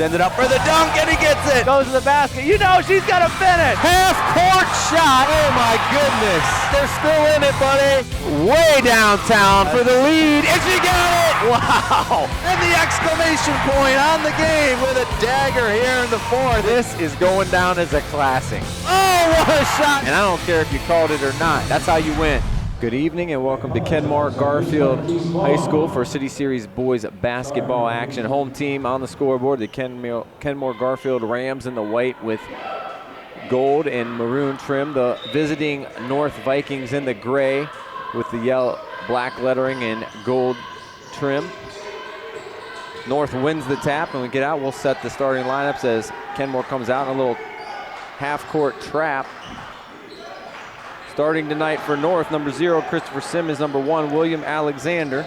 Sends it up for the dunk, and he gets it. Goes to the basket. You know she's got to finish. Half-court shot. Oh, my goodness. They're still in it, buddy. Way downtown for the lead, and she got it. Wow. And the exclamation point on the game with a dagger here in the fourth. This is going down as a classic. Oh, what a shot. And I don't care if you called it or not. That's how you win. Good evening and welcome to Kenmore-Garfield High School for City Series boys basketball action. Home team on the scoreboard, the Kenmore-Garfield Rams in the white with gold and maroon trim. The visiting North Vikings in the gray with the yellow, black lettering and gold trim. North wins the tap, and we get out. We'll set the starting lineups as Kenmore comes out in a little half-court trap. Starting tonight for North, number 0, Christopher Simmons, number 1, William Alexander.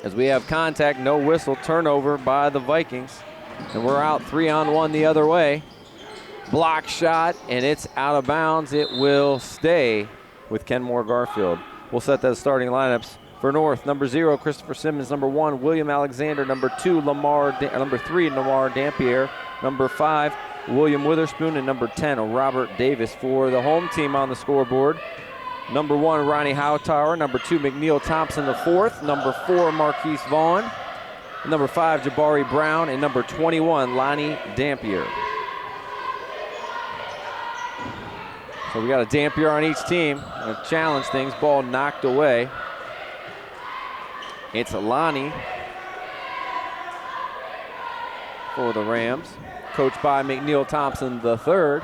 As we have contact, no whistle, turnover by the Vikings. And we're out 3-on-1 the other way. Block shot, and it's out of bounds. It will stay with Kenmore-Garfield. We'll set the starting lineups for North. Number 0, Christopher Simmons, number 1, William Alexander, number 2, number 3, Lamar Dampier, number 5, William Witherspoon, and number 10, Robert Davis. For the home team on the scoreboard, number 1, Ronnie Hightower, number 2, McNeil Thompson the fourth, number 4, Marquise Vaughn, number 5, Jabari Brown, and number 21, Lonnie Dampier. So we got a Dampier on each team. Gonna challenge things, ball knocked away. It's Lonnie for the Rams, coached by McNeil Thompson III.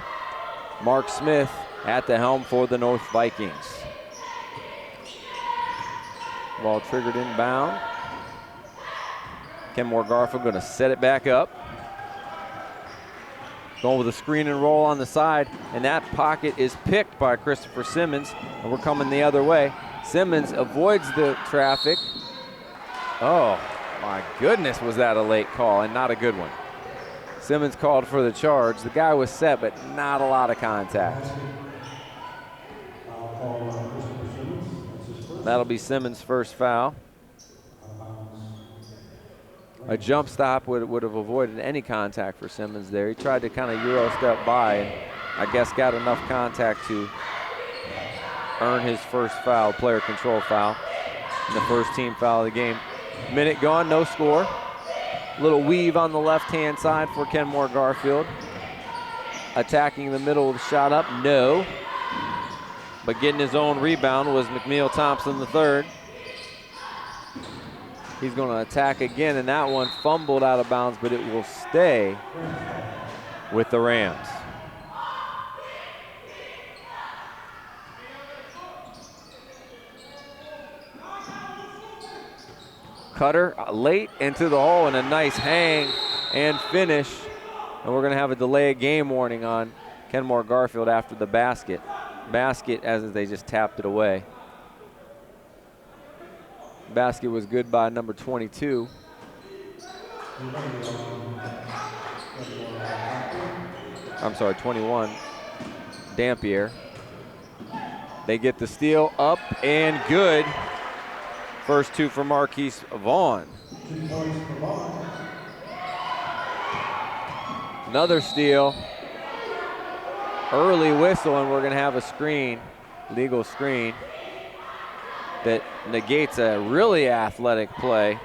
Mark Smith at the helm for the North Vikings. Ball triggered inbound. Kenmore-Garfield going to set it back up. Going with a screen and roll on the side, and that pocket is picked by Christopher Simmons, and we're coming the other way. Simmons avoids the traffic. Oh, my goodness, was that a late call, and not a good one. Simmons called for the charge. The guy was set, but not a lot of contact. That'll be Simmons' first foul. A jump stop would have avoided any contact for Simmons there. He tried to kind of Euro step by, and I guess got enough contact to earn his first foul, player control foul, and the first team foul of the game. Minute gone, no score. Little weave on the left-hand side for Kenmore-Garfield. Attacking the middle with a shot up, no. But getting his own rebound was McNeil Thompson III. He's going to attack again, and that one fumbled out of bounds, but it will stay with the Rams. Cutter late into the hole, and a nice hang and finish. And we're going to have a delay of game warning on Kenmore-Garfield after the basket. Basket as they just tapped it away. Basket was good by number 22. I'm sorry, 21. Dampier. They get the steal up and good. First two for Marquise Vaughn. Another steal. Early whistle, and we're going to have a screen, legal screen, that negates a really athletic play.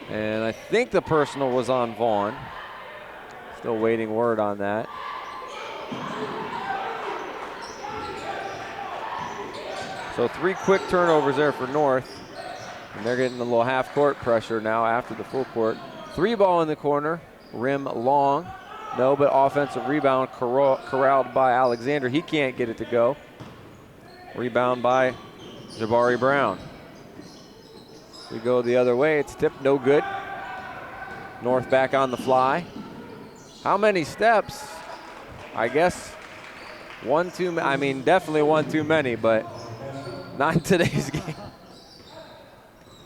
And I think the personal was on Vaughn. Still waiting word on that. So 3 quick turnovers there for North. And they're getting a little half-court pressure now after the full court. 3 ball in the corner, rim long. No, but offensive rebound corralled by Alexander. He can't get it to go. Rebound by Jabari Brown. We go the other way. It's tipped, no good. North back on the fly. How many steps? I guess one too many. I mean, definitely one too many, but not in today's game.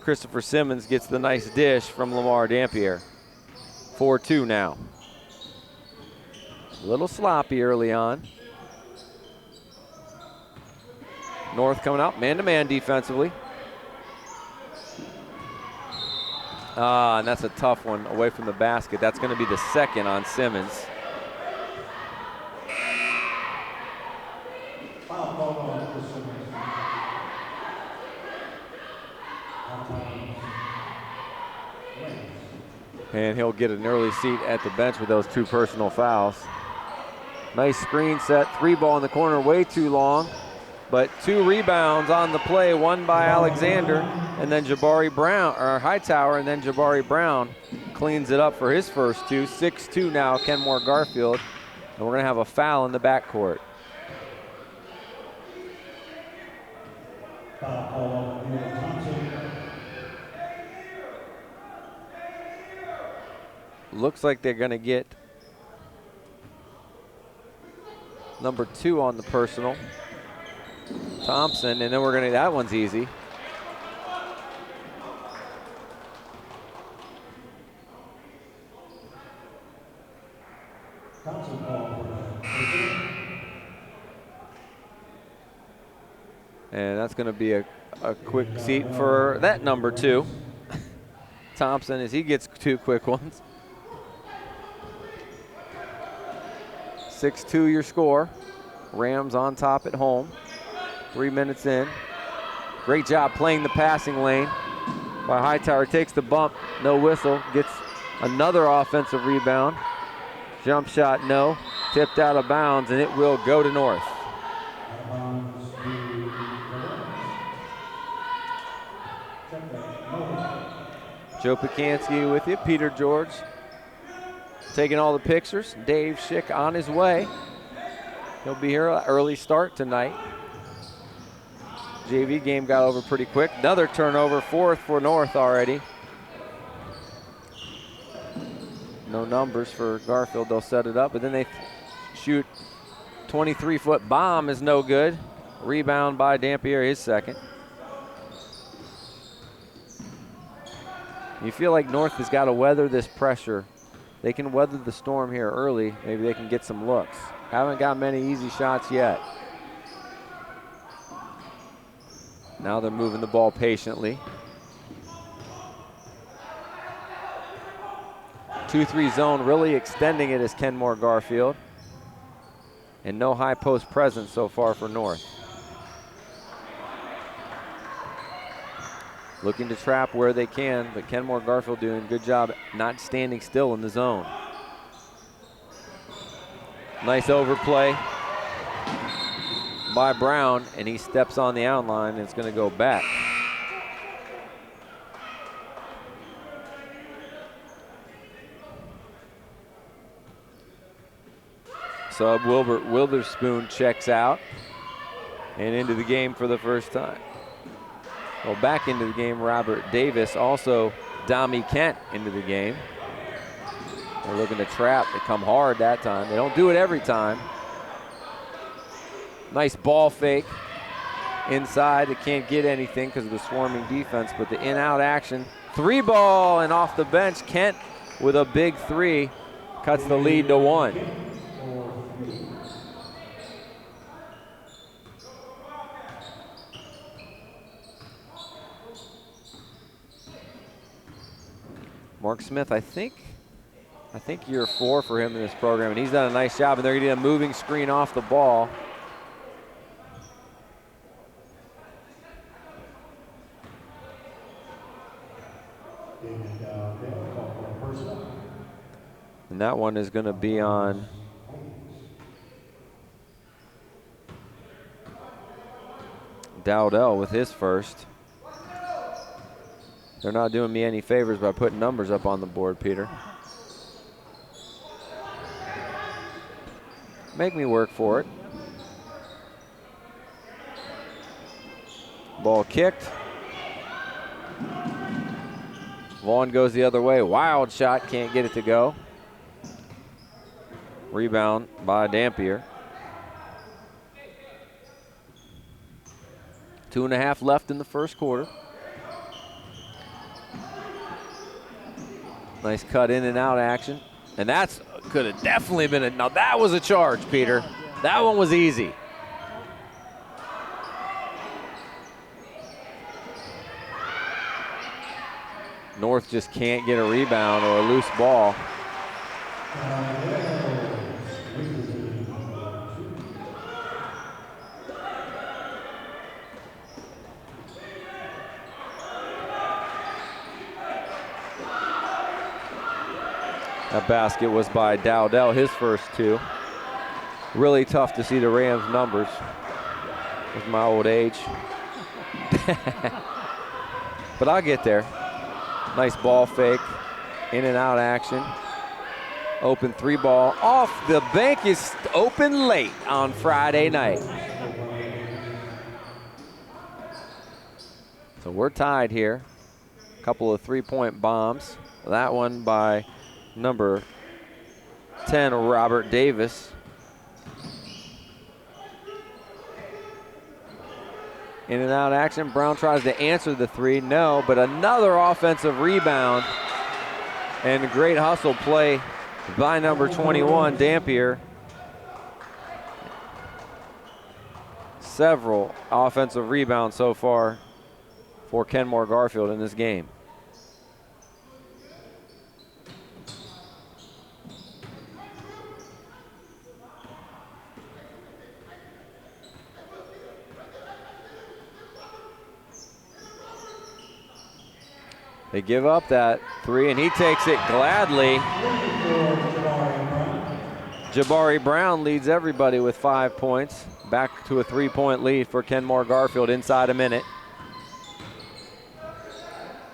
Christopher Simmons gets the nice dish from Lamar Dampier. 4-2 now. A little sloppy early on. North coming out man-to-man defensively. And that's a tough one away from the basket. That's going to be the second on Simmons. And he'll get an early seat at the bench with those 2 personal fouls. Nice screen set, 3 ball in the corner, way too long. But 2 rebounds on the play, 1 by Alexander, and then Jabari Brown, or Hightower, and then Jabari Brown cleans it up for his first 2. 6-2 now, Kenmore-Garfield. And we're gonna have a foul in the backcourt. Looks like they're gonna get number 2 on the personal, Thompson, and then we're gonna, that one's easy. And that's gonna be a quick seat for that number 2, Thompson, as he gets 2 quick ones. 6-2 your score. Rams on top at home. 3 minutes in. Great job playing the passing lane by Hightower. Takes the bump, no whistle. Gets another offensive rebound. Jump shot, no. Tipped out of bounds, and it will go to North. Joe Pukansky with you, Peter George taking all the pictures. Dave Schick on his way. He'll be here, early start tonight. JV game got over pretty quick. Another turnover, 4th for North already. No numbers for Garfield, they'll set it up, but then they shoot 23-foot bomb is no good. Rebound by Dampier, his second. You feel like North has got to weather this pressure. They can weather the storm here early. Maybe they can get some looks. Haven't got many easy shots yet. Now they're moving the ball patiently. 2-3 zone, really extending it as Kenmore-Garfield. And no high post presence so far for North. Looking to trap where they can, but Kenmore-Garfield doing a good job not standing still in the zone. Nice overplay by Brown, and he steps on the outline, and it's going to go back. Sub Witherspoon checks out and into the game for the first time. Well, back into the game, Robert Davis, also Dami Kent into the game. They're looking to trap. They come hard that time. They don't do it every time. Nice ball fake inside. They can't get anything because of the swarming defense, but the in-out action. 3 ball and off the bench. Kent with a big 3 cuts the lead to 1. Mark Smith, I think year 4 for him in this program, and he's done a nice job, and they're getting a moving screen off the ball. And that one is going to be on Dowdell with his first. They're not doing me any favors by putting numbers up on the board, Peter. Make me work for it. Ball kicked. Vaughn goes the other way. Wild shot, can't get it to go. Rebound by Dampier. 2.5 left in the first quarter. Nice cut in and out action. And that's could have definitely been a, now that was a charge, Peter. That one was easy. North just can't get a rebound or a loose ball. That basket was by Dowdell, his first two. Really tough to see the Rams numbers with my old age. But I'll get there. Nice ball fake, in and out action. Open three ball off the bank is open late on Friday night. So we're tied here. A couple of three-point bombs. That one by number 10, Robert Davis. In and out action. Brown tries to answer the three. No, but another offensive rebound. And a great hustle play by number 21, Dampier. Several offensive rebounds so far for Kenmore-Garfield in this game. They give up that three, and he takes it gladly. Jabari Brown leads everybody with 5 points. Back to a three-point lead for Kenmore-Garfield inside a minute.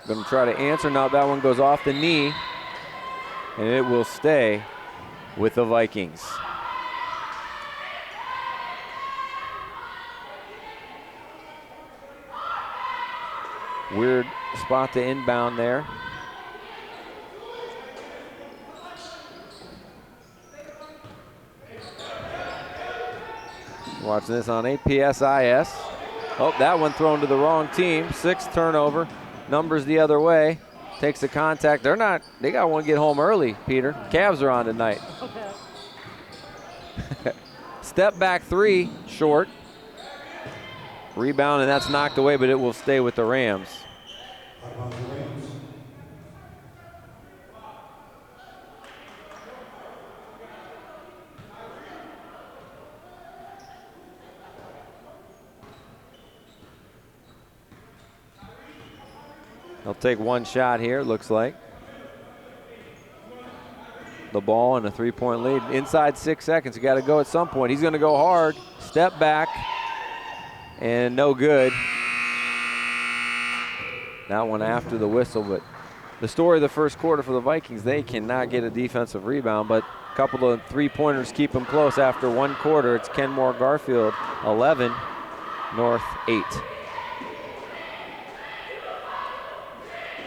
Gonna try to answer. Now that one goes off the knee, and it will stay with the Vikings. Weird spot to inbound there. Watching this on APSIS. Oh, that one thrown to the wrong team. Sixth turnover. Numbers the other way. Takes the contact. They got one get home early, Peter. Cavs are on tonight. Okay. Step back three, short. Rebound, and that's knocked away, but it will stay with the Rams. They'll take one shot here, looks like. The ball and a three-point lead. Inside 6 seconds, you got to go at some point. He's going to go hard. Step back, and no good. That one after the whistle, but the story of the first quarter for the Vikings, they cannot get a defensive rebound, but a couple of three-pointers keep them close after one quarter. It's Kenmore-Garfield 11, North 8.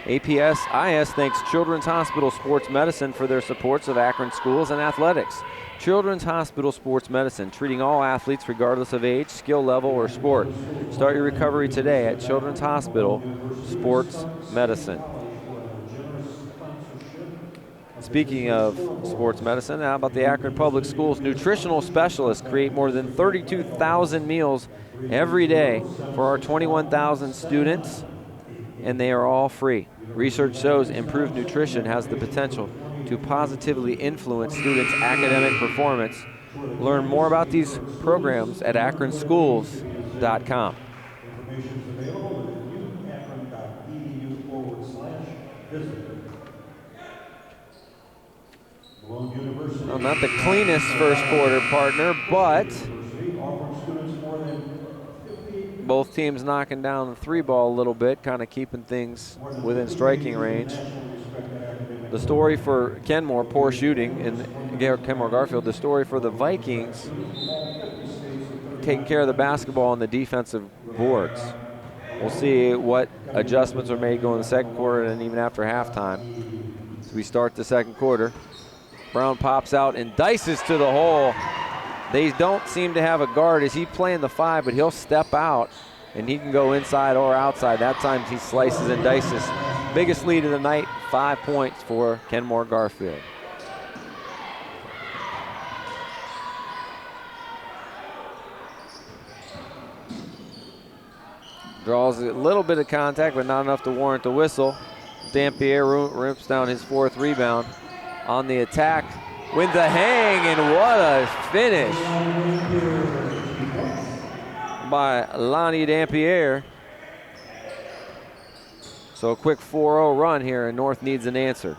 APSIS thanks Children's Hospital Sports Medicine for their supports of Akron schools and athletics. Children's Hospital Sports Medicine, treating all athletes regardless of age, skill level, or sport. Start your recovery today at Children's Hospital Sports Medicine. Speaking of sports medicine, how about the Akron Public Schools? Nutritional specialists create more than 32,000 meals every day for our 21,000 students, and they are all free. Research shows improved nutrition has the potential to positively influence students' academic performance. Learn more about these programs at akronschools.com. Well, not the cleanest first quarter, partner, but both teams knocking down the three ball a little bit, kind of keeping things within striking range. The story for Kenmore, poor shooting in Kenmore-Garfield. The story for the Vikings, taking care of the basketball on the defensive boards. We'll see what adjustments are made going in the second quarter and even after halftime. So we start the second quarter. Brown pops out and dices to the hole. They don't seem to have a guard. Is he playing the 5, but he'll step out, and he can go inside or outside. That time he slices and dices. Biggest lead of the night, 5 points for Kenmore-Garfield. Draws a little bit of contact, but not enough to warrant the whistle. Dampier rips down his 4th rebound. On the attack, wins a hang, and what a finish by Lonnie Dampier. So a quick 4-0 run here, and North needs an answer.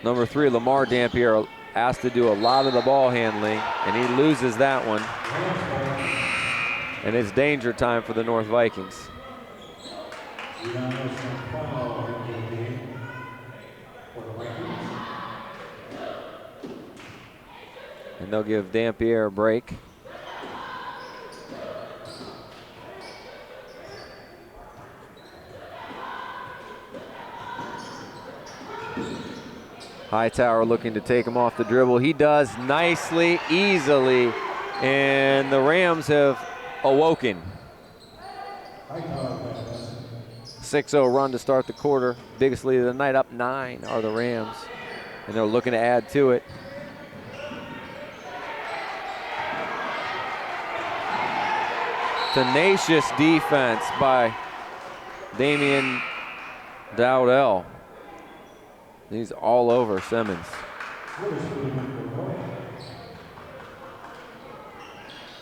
Number 3, Lamar Dampier, asked to do a lot of the ball handling, and he loses that one. And it's danger time for the North Vikings. And they'll give Dampier a break. Hightower looking to take him off the dribble. He does nicely, easily, and the Rams have awoken. 6-0 run to start the quarter. Biggest lead of the night, up 9 are the Rams, and they're looking to add to it. Tenacious defense by Damian Dowdell. He's all over Simmons.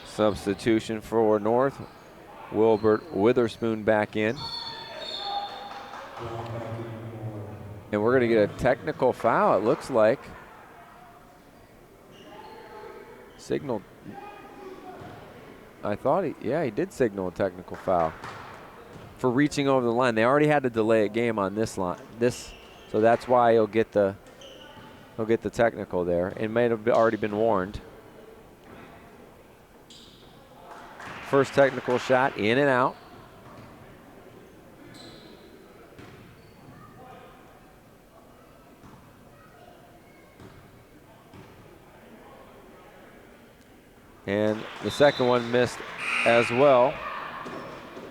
Substitution for North. Wilbert Witherspoon back in. And we're going to get a technical foul, it looks like. Signaled. I thought he did signal a technical foul for reaching over the line. They already had to delay a game on this line. So that's why he'll get the technical there. It may have already been warned. First technical shot, in and out. And the second one missed as well.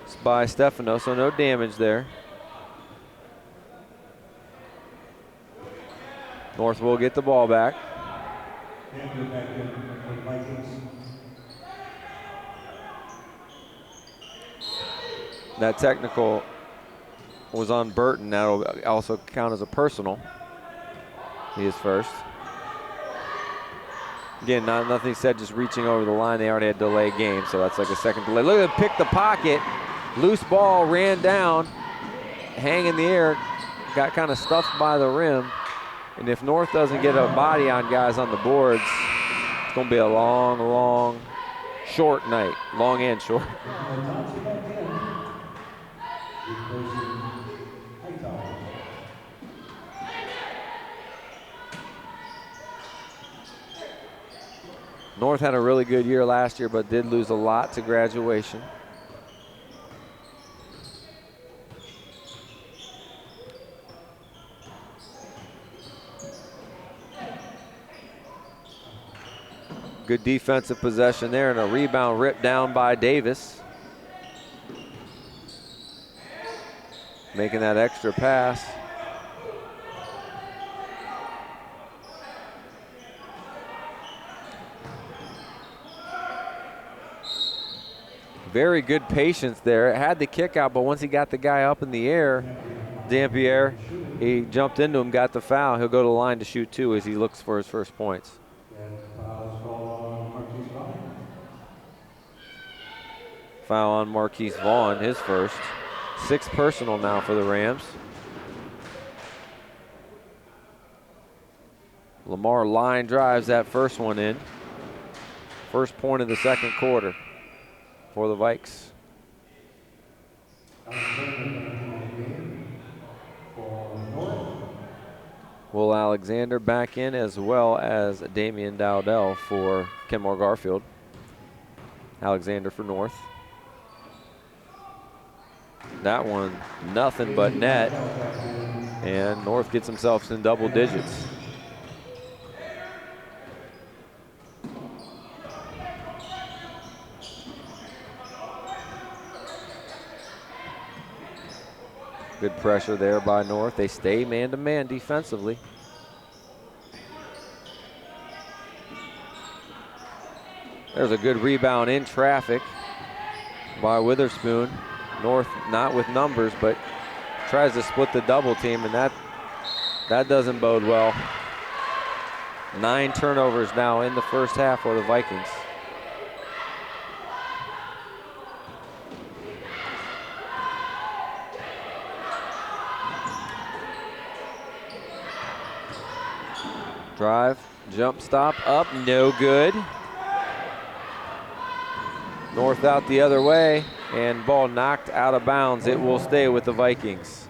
It's by Stefano, so no damage there. North will get the ball back. That technical was on Burton. That'll also count as a personal. He is first. Again, nothing said, just reaching over the line. They already had delay game, so that's like a second delay. Look at him pick the pocket. Loose ball, ran down, hang in the air, got kind of stuffed by the rim. And if North doesn't get a body on guys on the boards, it's going to be a long, long, short night. Long and short. North had a really good year last year, but did lose a lot to graduation. Good defensive possession there, and a rebound ripped down by Davis. Making that extra pass. Very good patience there. Had the kick out, but once he got the guy up in the air, Dampier, he jumped into him, got the foul. He'll go to the line to shoot 2 as he looks for his first points. Foul on Marquise Vaughn, his first. 6 personal now for the Rams. Lamar line drives that first one in. First point of the second quarter for the Vikes. Will Alexander back in, as well as Damian Dowdell for Kenmore-Garfield. Alexander for North. That one, nothing but net. And North gets themselves in double digits. Good pressure there by North. They stay man-to-man defensively. There's a good rebound in traffic. by Witherspoon. North not with numbers, but tries to split the double team, and that doesn't bode well. 9 turnovers now in the first half for the Vikings. Drive, jump stop, up, no good. North out the other way, and ball knocked out of bounds. It will stay with the Vikings.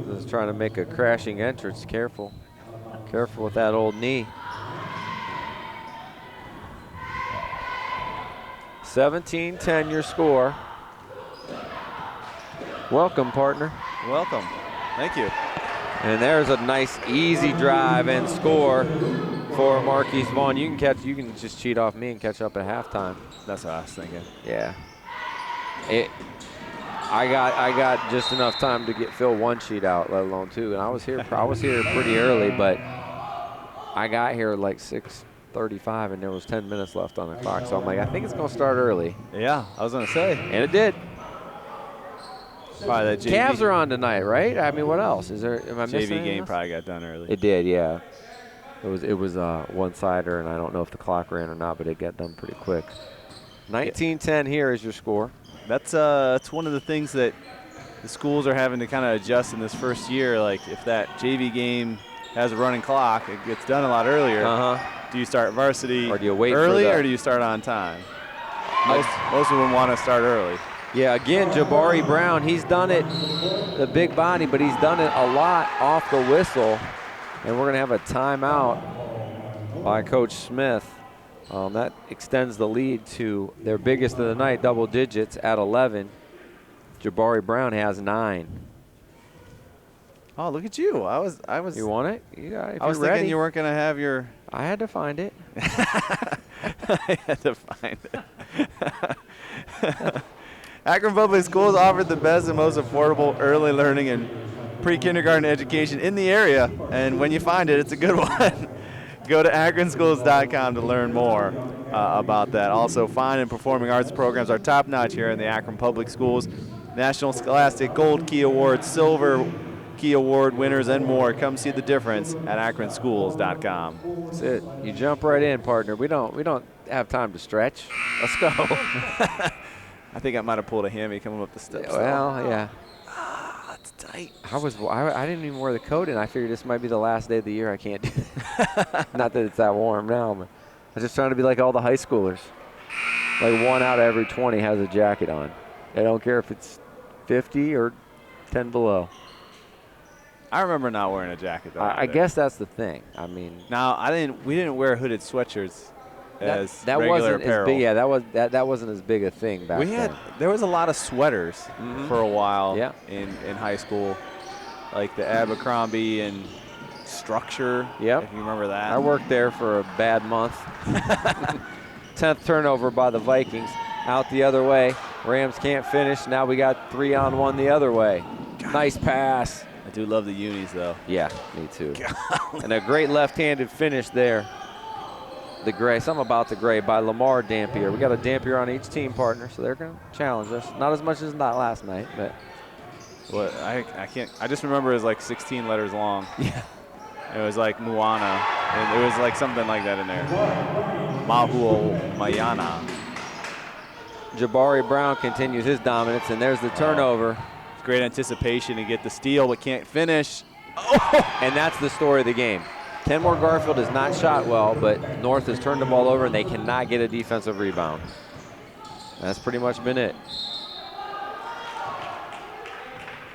Just trying to make a crashing entrance. Careful. Careful with that old knee. 17-10 your score. Welcome, partner. Welcome. Thank you. And there's a nice easy drive and score for Marquise Vaughn. You can just cheat off me and catch up at halftime. That's what I was thinking. Yeah. I got just enough time to get Phil one sheet out, let alone two. And I was here pretty early, but I got here at like 6:35 and there was 10 minutes left on the clock. So I'm like, I think it's gonna start early. Yeah, I was gonna say. And it did. Probably that JV. Cavs are on tonight, right? I mean, what else? Am I missing JV game else? probably got done early. It did, yeah. It was one-sider, and I don't know if the clock ran or not, but it got done pretty quick. 19-10 here is your score. That's one of the things that the schools are having to kind of adjust in this first year. Like if that JV game has a running clock, it gets done a lot earlier. Do you start varsity or do you wait early, or do you start on time? Most of them want to start early. Yeah, again, Jabari Brown, he's done it, the big body, but he's done it a lot off the whistle. And we're going to have a timeout by Coach Smith. That extends the lead to their biggest of the night, double digits at 11. Jabari Brown has 9. Oh, look at you! I was. You want it? Yeah. I was thinking you weren't going to have your. I had to find it. I had to find it. Akron Public Schools offered the best and most affordable early learning and pre-kindergarten education in the area, and when you find it, it's a good one. Go to akronschools.com to learn more about that. Also, fine and performing arts programs are top-notch here in the Akron Public Schools. National Scholastic Gold Key Award, Silver Key Award winners, and more. Come see the difference at akronschools.com. That's it. You jump right in, partner. We don't have time to stretch. Let's go. I think I might have pulled a hammy coming up the steps. Well, yeah. That's tight. I didn't even wear the coat, and I figured this might be the last day of the year I can't do it. Not that it's that warm now, but I'm just trying to be like all the high schoolers. Like 1 out of every 20 has a jacket on. They don't care if it's 50 or 10 below. I remember not wearing a jacket though. I guess that's the thing. I mean, now we didn't wear hooded sweatshirts as that regular wasn't apparel. As big, yeah, that wasn't as big a thing back then. There was a lot of sweaters for a while in high school, like the Abercrombie and Structure. Yep. If you remember that. I worked there for a bad month. 10th turnover by the Vikings. Out the other way. Rams can't finish. Now we got 3-on-1 the other way. Nice pass. I do love the unis though. Yeah, me too. And a great left-handed finish there. The gray, something about the gray by Lamar Dampier. We got a Dampier on each team partner, so they're going to challenge us. Not as much as not last night, but. Well, I can't. I just remember it was like 16 letters long. Yeah. It was like Moana, and it was like something like that in there. Mahuo Mayana. Jabari Brown continues his dominance, and there's the turnover. Great anticipation to get the steal, but can't finish. Oh! And that's the story of the game. Kenmore-Garfield has not shot well, but North has turned the ball over, and they cannot get a defensive rebound. That's pretty much been it.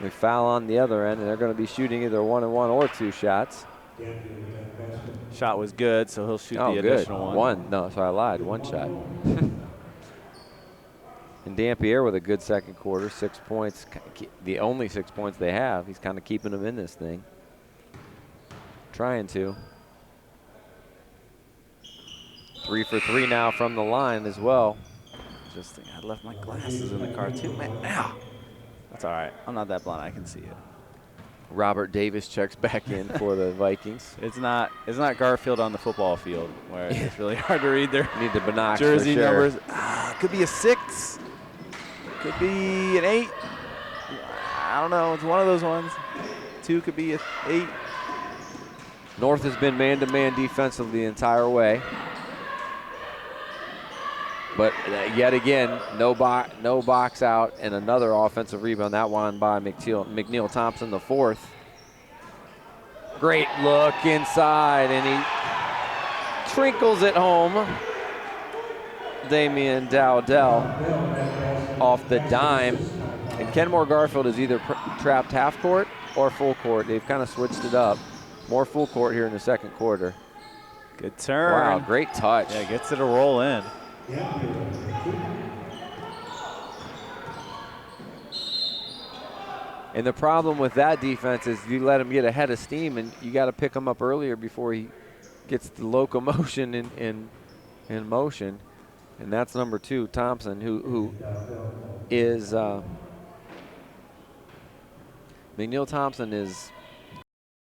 We foul on the other end, and they're going to be shooting either 1-and-1 or 2 shots. Shot was good, so he'll shoot the additional one. No, sorry, I lied. 1 shot. And Dampier with a good second quarter, 6 points. The only 6 points they have. He's kind of keeping them in this thing. Trying to. 3 for 3 now from the line as well. Interesting. I left my glasses in the car too, man. Ow. That's all right. I'm not that blind. I can see it. Robert Davis checks back in for the Vikings. It's not Garfield on the football field where it's really hard to read their Need the binoculars. jersey numbers. Could be a 6. Could be an 8. I don't know. It's one of those ones. 2 could be an 8. North has been man-to-man defensively the entire way. But yet again, no box out, and another offensive rebound. That one by McNeil Thompson, the 4th. Great look inside, and he trinkles it home. Damian Dowdell off the dime. And Kenmore-Garfield is either trapped half court or full court. They've kind of switched it up. More full court here in the second quarter. Good turn. Wow, great touch. Yeah, gets it to roll in. And the problem with that defense is you let him get ahead of steam, and you got to pick him up earlier before he gets the locomotion in motion. And that's number 2, Thompson, who is McNeil Thompson is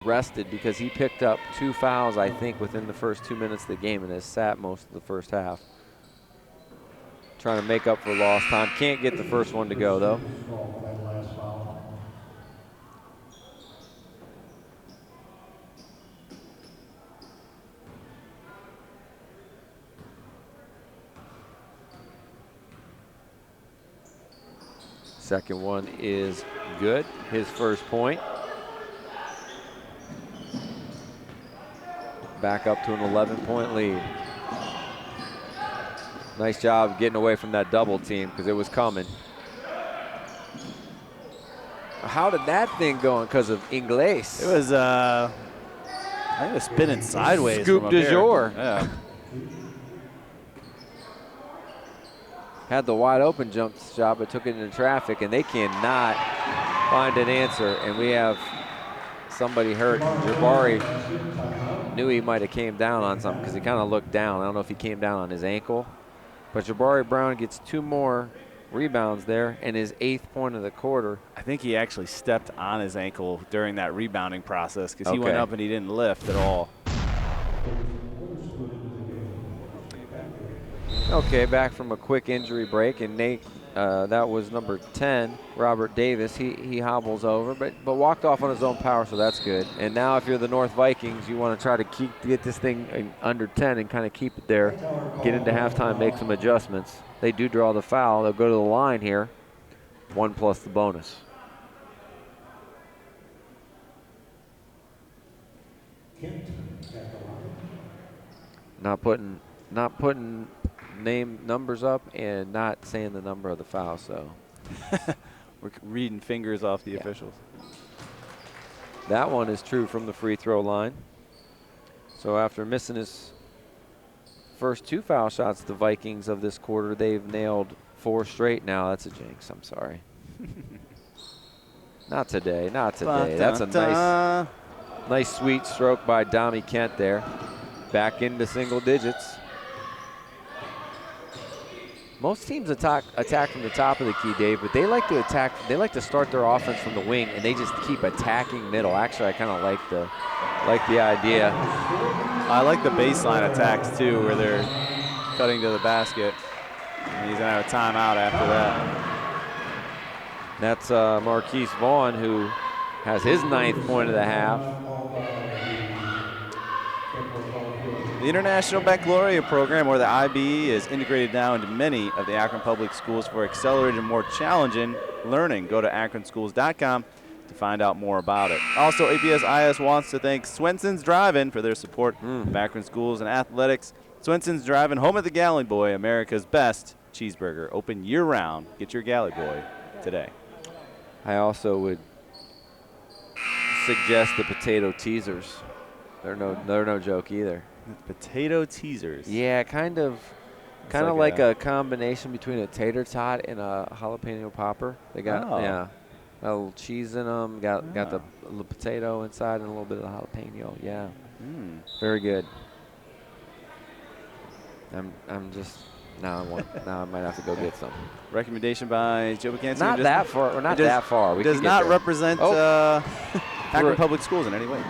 rested because he picked up 2 fouls, I think, within the first 2 minutes of the game and has sat most of the first half. Trying to make up for lost time. Can't get the first one to go, though. Second one is good. His first point. Back up to an 11-point lead. Nice job getting away from that double team because it was coming. How did that thing go? Because of Ingles. It was, I think it was spinning sideways. Scoop du jour. Yeah. Had the wide open jump shot, but took it into traffic, and they cannot find an answer. And we have somebody hurt. Jabari knew he might have came down on something because he kind of looked down. I don't know if he came down on his ankle. But Jabari Brown gets 2 more rebounds there and his 8th point of the quarter. I think he actually stepped on his ankle during that rebounding process because he went up and he didn't lift at all. Okay, back from a quick injury break, and Nate, that was number 10, Robert Davis. He hobbles over, but walked off on his own power, so that's good. And now if you're the North Vikings, you want to try to get this thing under 10 and kind of keep it there, get into halftime, make some adjustments. They do draw the foul. They'll go to the line here, 1 plus the bonus. Not putting numbers up and not saying the number of the foul, so. We're reading fingers off the officials. That one is true from the free throw line. So after missing his first 2 foul shots, the Vikings of this quarter, they've nailed 4 straight now. That's a jinx, I'm sorry. Not today, not today. That's a nice sweet stroke by Dommy Kent there. Back into single digits. Most teams attack from the top of the key, Dave, but they like to attack. They like to start their offense from the wing, and they just keep attacking middle. Actually, I kind of like the idea. I like the baseline attacks too, where they're cutting to the basket, and he's gonna have a timeout after that. That's Marquise Vaughn, who has his 9th point of the half. The International Baccalaureate program, or the IB, is integrated now into many of the Akron public schools for accelerated and more challenging learning. Go to akronschools.com to find out more about it. Also, APS-IS wants to thank Swenson's Drive-In for their support of Akron schools and athletics. Swenson's Drive-In, home of the Galley Boy, America's best cheeseburger. Open year-round. Get your Galley Boy today. I also would suggest the potato teasers. They're no joke either. Potato teasers. Yeah, kind of like a combination between a tater tot and a jalapeno popper. They got a little cheese in them. Got the potato inside and a little bit of jalapeno. Yeah, very good. I'm just now I might have to go get some. Recommendation by Joe Pukansky. Not that far. We're not that far. We does can get not there. represent Akron Public Schools in any way.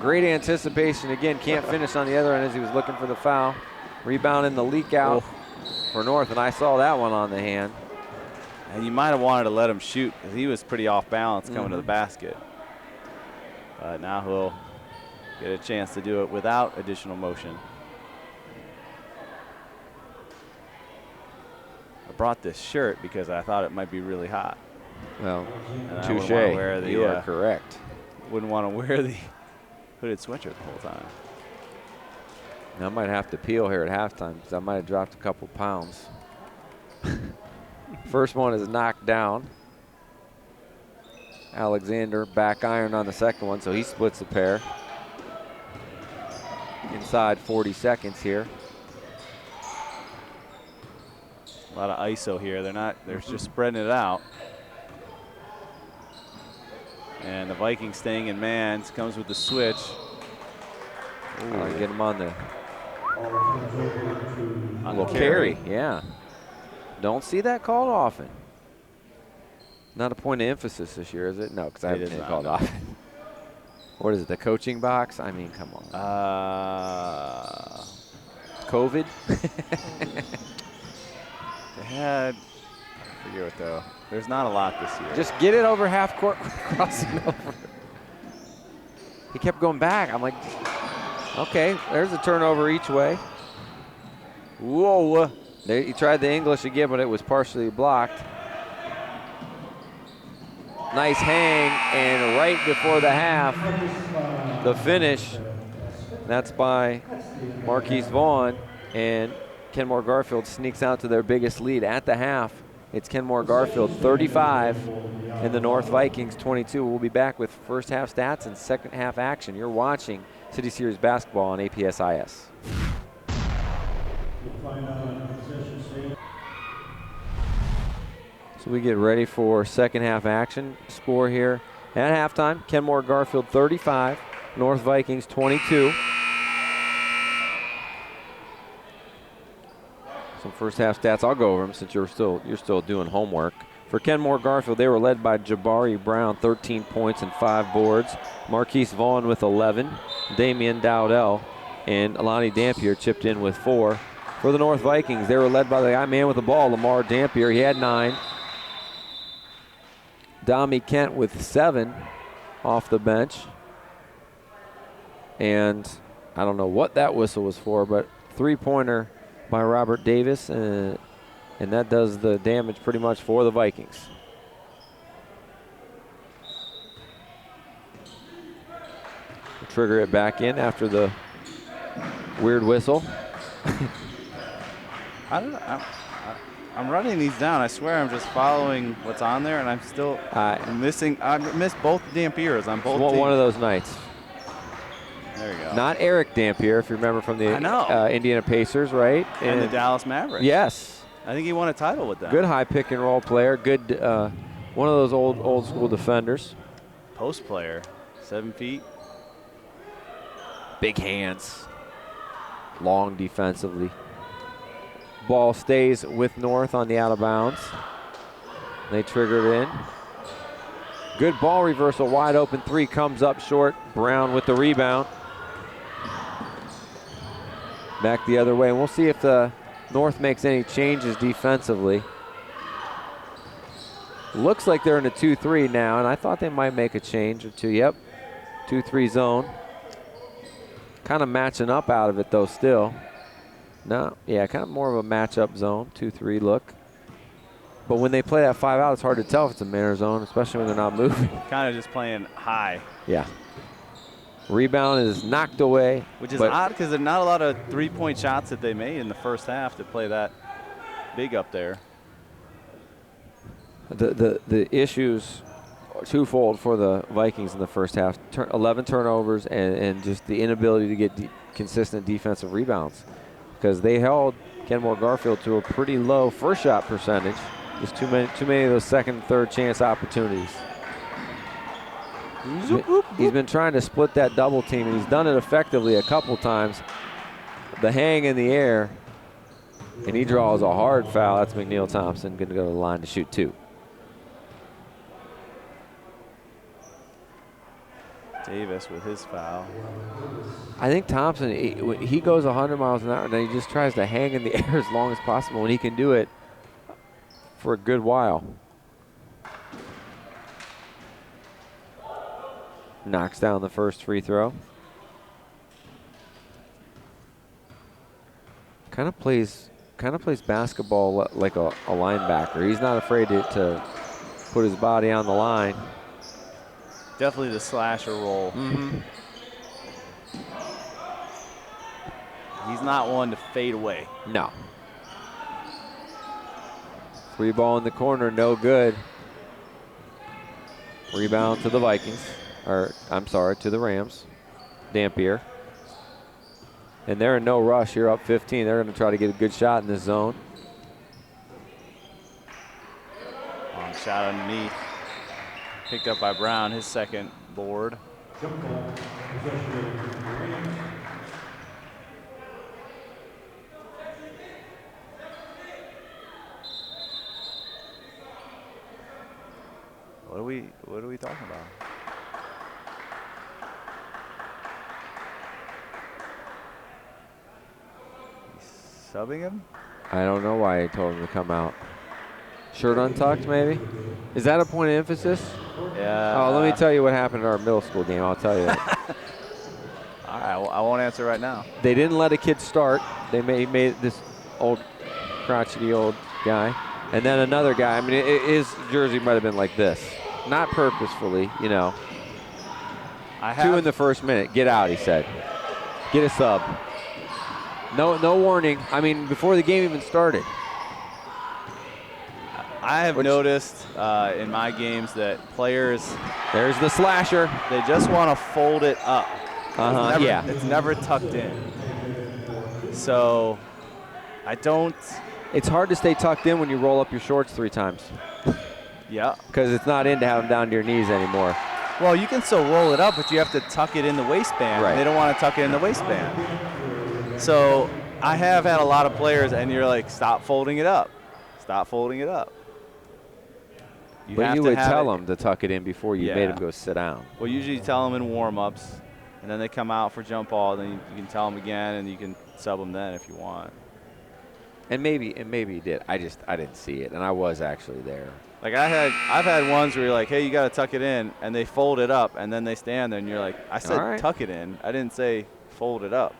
Great anticipation. Again, can't finish on the other end as he was looking for the foul. Rebound in the leak out for North, and I saw that one on the hand. And you might have wanted to let him shoot because he was pretty off balance coming to the basket. But now he'll get a chance to do it without additional motion. I brought this shirt because I thought it might be really hot. Well, touche. You are correct. Wouldn't want to wear the hooded sweatshirt the whole time. I might have to peel here at halftime because I might have dropped a couple pounds. First one is knocked down. Alexander back iron on the second one, so he splits the pair. Inside 40 seconds here. A lot of ISO here. They're just spreading it out. And the Vikings staying in man. Comes with the switch. Get him on the little carry. Yeah. Don't see that called often. Not a point of emphasis this year, is it? No, because I haven't been called often. What is it, the coaching box? I mean, come on. COVID? They had, I forget what though. There's not a lot this year. Just get it over half court, crossing over. He kept going back. I'm like, okay, there's a turnover each way. Whoa. He tried the English again, but it was partially blocked. Nice hang, and right before the half, the finish. That's by Marquise Vaughn, and Kenmore-Garfield sneaks out to their biggest lead at the half. It's Kenmore-Garfield 35 and the North Vikings 22. We'll be back with first half stats and second half action. You're watching City Series basketball on APSIS. So we get ready for second half action. Score here at halftime, Kenmore-Garfield 35, North Vikings 22. Some first half stats. I'll go over them since you're still doing homework. For Kenmore-Garfield, they were led by Jabari Brown, 13 points and 5 boards. Marquise Vaughn with 11. Damian Dowdell and Alani Dampier chipped in with 4. For the North Vikings, they were led by the guy man with the ball, Lamar Dampier. He had 9. Dami Kent with 7 off the bench. And I don't know what that whistle was for, but three-pointer by Robert Davis, and that does the damage pretty much for the Vikings. We'll trigger it back in after the weird whistle. I'm running these down. I swear I'm just following what's on there, and I'm still missing. I missed both Dampiers on both teams. One of those nights. There you go. Not Eric Dampier, if you remember from the Indiana Pacers, right? And the Dallas Mavericks. Yes. I think he won a title with them. Good high pick and roll player. Good, one of those old school defenders. Post player, 7 feet. Big hands. Long defensively. Ball stays with North on the out of bounds. They trigger it in. Good ball reversal, wide open 3 comes up short. Brown with the rebound. Back the other way. And we'll see if the North makes any changes defensively. Looks like they're in a 2-3 now, and I thought they might make a change or two. Yep, 2-3 zone. Kind of matching up out of it though still. No, yeah, kind of more of a matchup zone, 2-3 look. But when they play that 5 out, it's hard to tell if it's a man or zone, especially when they're not moving. Kind of just playing high. Yeah. Rebound is knocked away. Which is odd because there's not a lot of three-point shots that they made in the first half to play that big up there. The issues are twofold for the Vikings in the first half. 11 turnovers and just the inability to get consistent defensive rebounds. Because they held Kenmore-Garfield to a pretty low first shot percentage. Just too many of those second, third chance opportunities. He's been trying to split that double team, and he's done it effectively a couple times. The hang in the air and he draws a hard foul. That's McNeil Thompson going to go to the line to shoot 2. Davis with his foul. I think Thompson, he goes 100 miles an hour, and then he just tries to hang in the air as long as possible, and he can do it for a good while. Knocks down the first free throw. Kind of plays basketball like a linebacker. He's not afraid to put his body on the line. Definitely the slasher role. Mm-hmm. He's not one to fade away. No. 3 ball in the corner, no good. Rebound to the Vikings. Or, I'm sorry, to the Rams. Dampier. And they're in no rush. You're up 15. They're going to try to get a good shot in this zone. Long shot underneath. Picked up by Brown, his second board. What are we talking about? He's subbing him? I don't know why I told him to come out. Shirt untucked, maybe? Is that a point of emphasis? Yeah. Oh, let me tell you what happened at our middle school game. I'll tell you. All right, well, I won't answer right now. They didn't let a kid start. They made this old, crotchety old guy. And then another guy. I mean, his jersey might have been like this. Not purposefully, you know. 2 in the first minute. Get out, he said. Get a sub. No warning. I mean, before the game even started. I have noticed in my games that players, there's the slasher. They just want to fold it up. Yeah. It's never tucked in. So I don't. It's hard to stay tucked in when you roll up your shorts 3 times. Yeah. Because it's not in to have them down to your knees anymore. Well, you can still roll it up, but you have to tuck it in the waistband. Right. They don't want to tuck it in the waistband. So I have had a lot of players, and you're like, stop folding it up. Stop folding it up. But you would tell them to tuck it in before you made them go sit down. Well, usually you tell them in warm-ups, and then they come out for jump ball. Then you can tell them again, and you can sub them then if you want. And maybe you did. I didn't see it, and I was actually there. Like I've had ones where you're like, hey, you got to tuck it in, and they fold it up, and then they stand there, and you're like, I said tuck it in. I didn't say fold it up.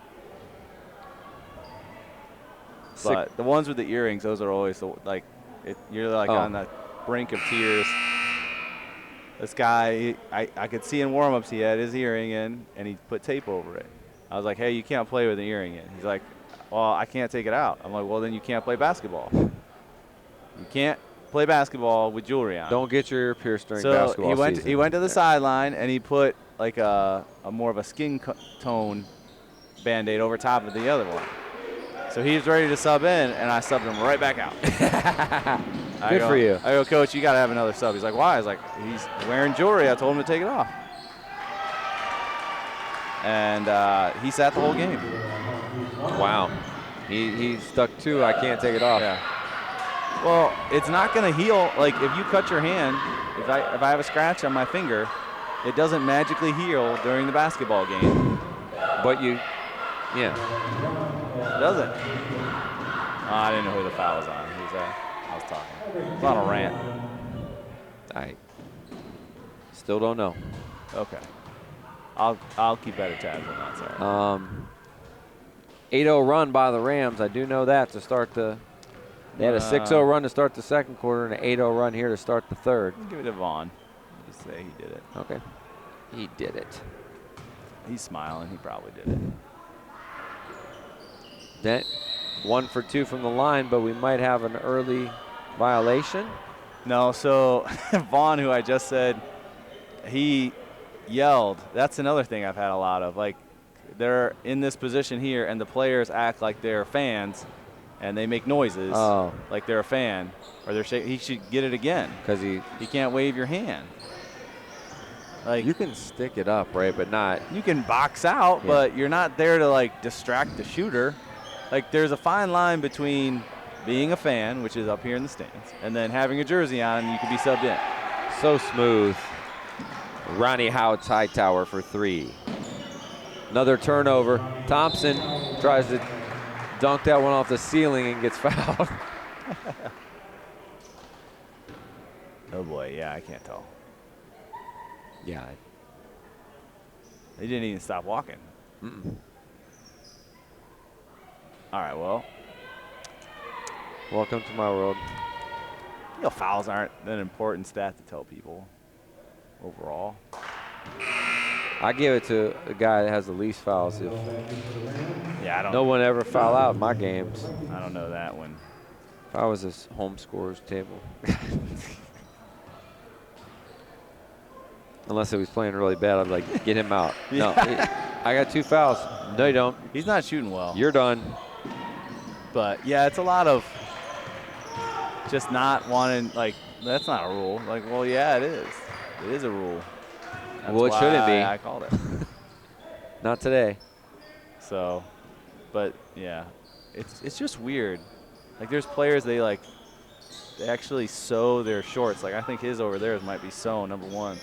But the ones with the earrings, those are always you're like on the brink of tears. This guy, I could see in warm-ups he had his earring in, and he put tape over it. I was like, hey, you can't play with an earring in. He's like, well, I can't take it out. I'm like, well, then you can't play basketball. You can't play basketball with jewelry on. Don't get your ear pierced during so basketball season. He went to the sideline, and he put like a more of a skin tone Band-Aid over top of the other one. So he was ready to sub in, and I subbed him right back out. Good for you. I go, Coach, you got to have another sub. He's like, why? I was like, he's wearing jewelry. I told him to take it off. And he sat the whole game. Wow. He stuck to, I can't take it off. Yeah. Well, it's not going to heal. Like, if you cut your hand, if I have a scratch on my finger, it doesn't magically heal during the basketball game. But you, It doesn't. Oh, I didn't know who the foul was on. I was talking. It was on a rant. I still don't know. Okay. I'll keep better tabs on that side. 8-0 run by the Rams. I do know that to start the. They had a 6-0 run to start the second quarter and an 8-0 run here to start the third. Give it to Vaughn. Just say he did it. Okay. He did it. He's smiling. He probably did it. That 1 for 2 from the line, but we might have an early violation. No, so Vaughn, who I just said, he yelled. That's another thing I've had a lot of. Like, they're in this position here, and the players act like they're fans, and they make noises like they're a fan, or they're he should get it again because he can't wave your hand. Like, you can stick it up, right, but not. You can box out, but you're not there to like distract the shooter. like there's a fine line between being a fan, which is up here in the stands, and then having a jersey on and you can be subbed in. So smooth. Ronnie Houts Hightower for 3. Another turnover. Thompson tries to dunk that one off the ceiling and gets fouled. Oh boy, yeah, I can't tell. Yeah. They didn't even stop walking. All right, well. Welcome to my world. You know, fouls aren't an important stat to tell people overall. I give it to the guy that has the least fouls. If Yeah, I don't. no one ever foul out in my games. I don't know that one. If I was this home scorers table. Unless it was playing really bad, I'd be like, get him out. No, I got 2 fouls. No, you don't. He's not shooting well. You're done. But yeah, it's a lot of just not wanting, like, that's not a rule. Like, well, yeah, it is. It is a rule. That's Well, it why shouldn't be. I called it. Not today. So, but yeah, it's just weird. Like, there's players, they actually sew their shorts. Like, I think his over there might be sewn, number 1.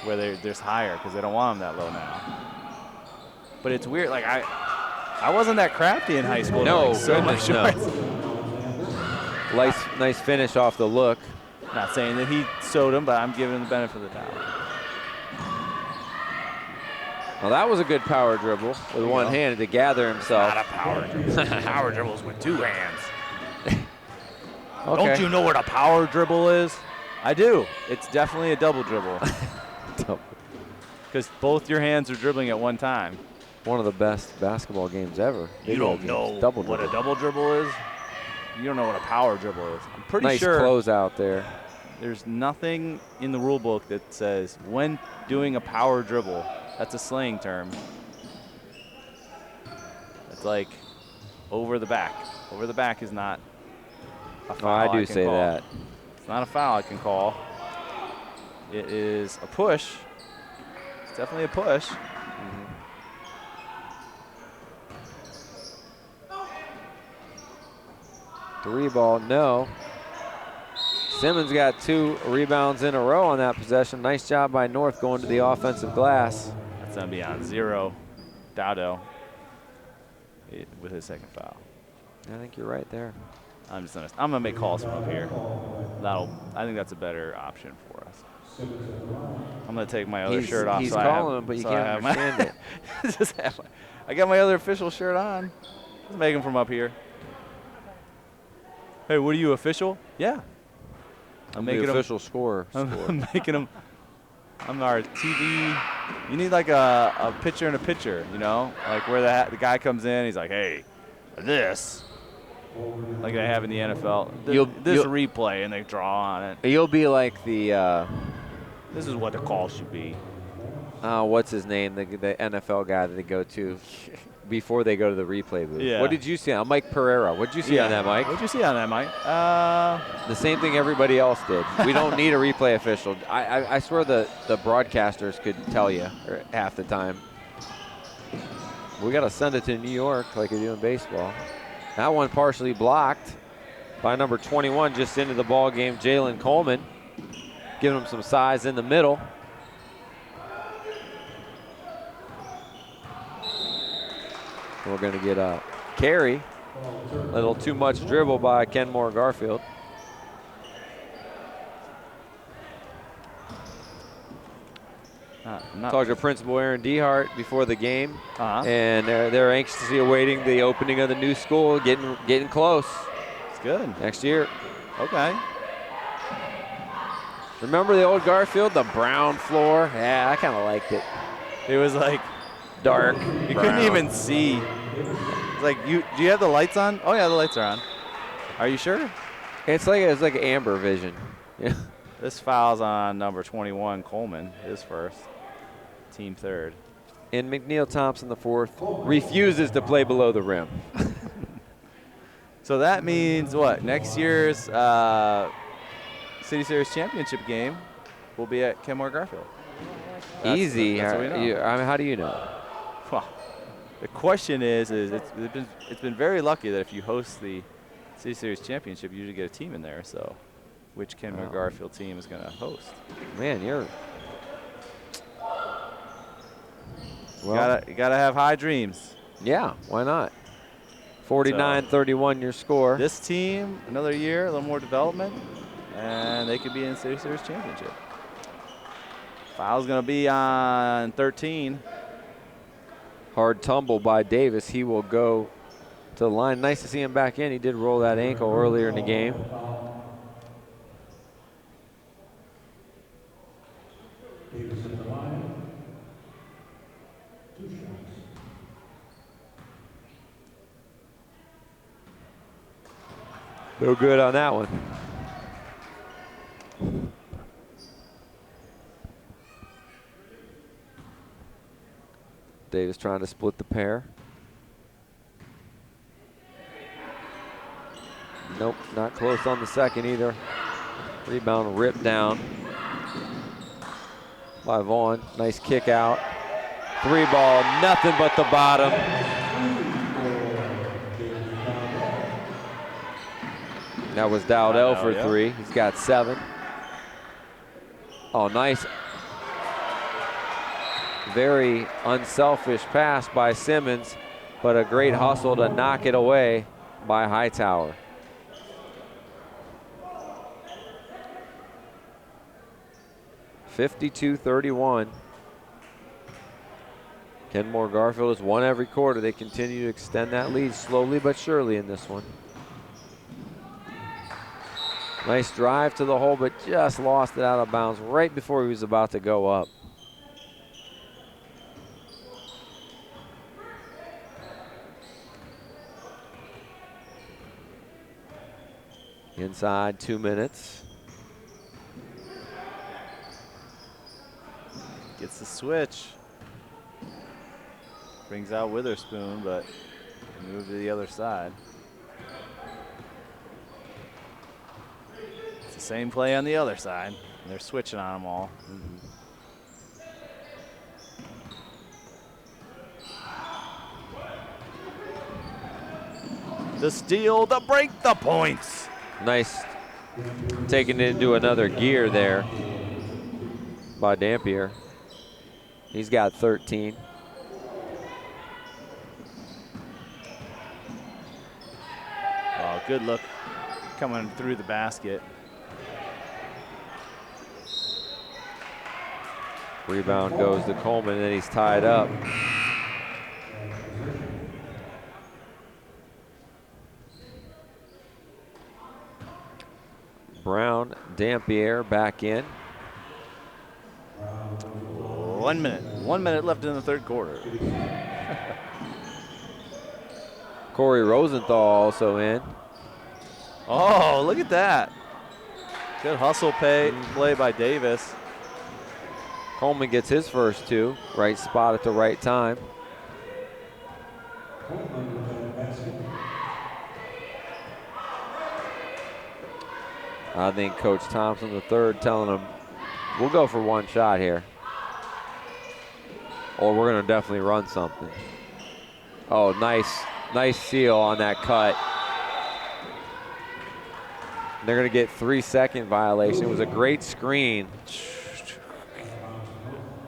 Where there's higher because they don't want him that low now. But it's weird. Like, I wasn't that crafty in high school. No, to, like, sew my goodness, no. shorts. Nice finish off the look. Not saying that he sewed them, but I'm giving him the benefit of the doubt. Well, that was a good power dribble with one hand to gather himself. Not a power dribble. Power dribbles with 2 hands. Okay. Don't you know what a power dribble is? I do. It's definitely a double dribble. Because both your hands are dribbling at one time. One of the best basketball games ever. You don't know what a double dribble is? You don't know what a power dribble is. I'm pretty sure. Nice close out there. There's nothing in the rule book that says when doing a power dribble, that's a slang term. It's like over the back. Over the back is not a foul. I do say that. It's not a foul I can call. It is a push. It's definitely a push. 3 ball, no. Simmons got 2 rebounds in a row on that possession. Nice job by North going to the offensive glass. That's going to be on 0. Dowdo with his second foul. I think you're right there. I'm going to make calls from up here. I think that's a better option for us. I'm going to take my other shirt off. He's so calling him, but you can't understand it. I got my other official shirt on. Let's make him from up here. Hey, what are you, official? Yeah. I'm making the official scorer. I'm making him. I'm our TV. You need like a picture in a picture, you know? Like where the guy comes in, he's like, hey, this. Like they have in the NFL. This replay, and they draw on it. You'll be like the. This is what the call should be. What's his name? The NFL guy that they go to before they go to the replay booth. Yeah. What did you see on Mike Pereira? What did you see on that, Mike? What did you see on that, Mike? The same thing everybody else did. We don't need a replay official. I swear the broadcasters could tell you half the time. We got to send it to New York like you do in baseball. That one partially blocked by number 21 just into the ball game, Jalen Coleman, giving him some size in the middle. We're going to get a carry. A little too much dribble by Kenmore-Garfield. Talked to Principal Aaron Dehart before the game, and they're anxiously awaiting the opening of the new school, getting close. It's good. Next year. Okay. Remember the old Garfield, the brown floor? Yeah, I kind of liked it. It was like dark. You couldn't even see. It's like, do you have the lights on? Oh yeah, the lights are on. Are you sure? It's like amber vision. Yeah. This foul's on number 21, Coleman, his first, team third. And McNeil Thompson, the fourth, refuses to play below the rim. So that means what? Next year's City Series championship game will be at Kenmore-Garfield. Easy. That's what we know. How do you know? Well, The question is it's been very lucky that if you host the City Series Championship, you usually get a team in there. So, which Kenmore-Garfield team is going to host? Man, you're. Well, you gotta have high dreams. Yeah, why not? 49-31 your score. This team, another year, a little more development, and they could be in the City Series Championship. Foul's going to be on 13. Hard tumble by Davis. He will go to the line. Nice to see him back in. He did roll that ankle earlier in the game. No good on that one. Davis trying to split the pair. Nope, not close on the second either. Rebound ripped down by Vaughn. Nice kick out. 3-ball, nothing but the bottom. That was Dowdell for 3. He's got 7. Oh, nice. Very unselfish pass by Simmons, but a great hustle to knock it away by Hightower. (52-31). Kenmore-Garfield has won every quarter. They continue to extend that lead slowly but surely in this one. Nice drive to the hole, but just lost it out of bounds right before he was about to go up. Inside 2 minutes. Gets the switch. Brings out Witherspoon, but move to the other side. It's the same play on the other side. And they're switching on them all. The steal, the break, the points. Nice taking it into another gear there by Dampier. He's got 13. Oh, good look coming through the basket. Rebound goes to Coleman, and he's tied up. Brown, Dampier back in. 1 minute. 1 minute left in the third quarter. Corey Rosenthal also in. Oh, look at that. Good hustle play by Davis. Coleman gets his first 2. Right spot at the right time. I think Coach Thompson III telling him, we'll go for one shot here, or we're going to definitely run something. Oh, nice seal on that cut. They're going to get 3-second violation. It was a great screen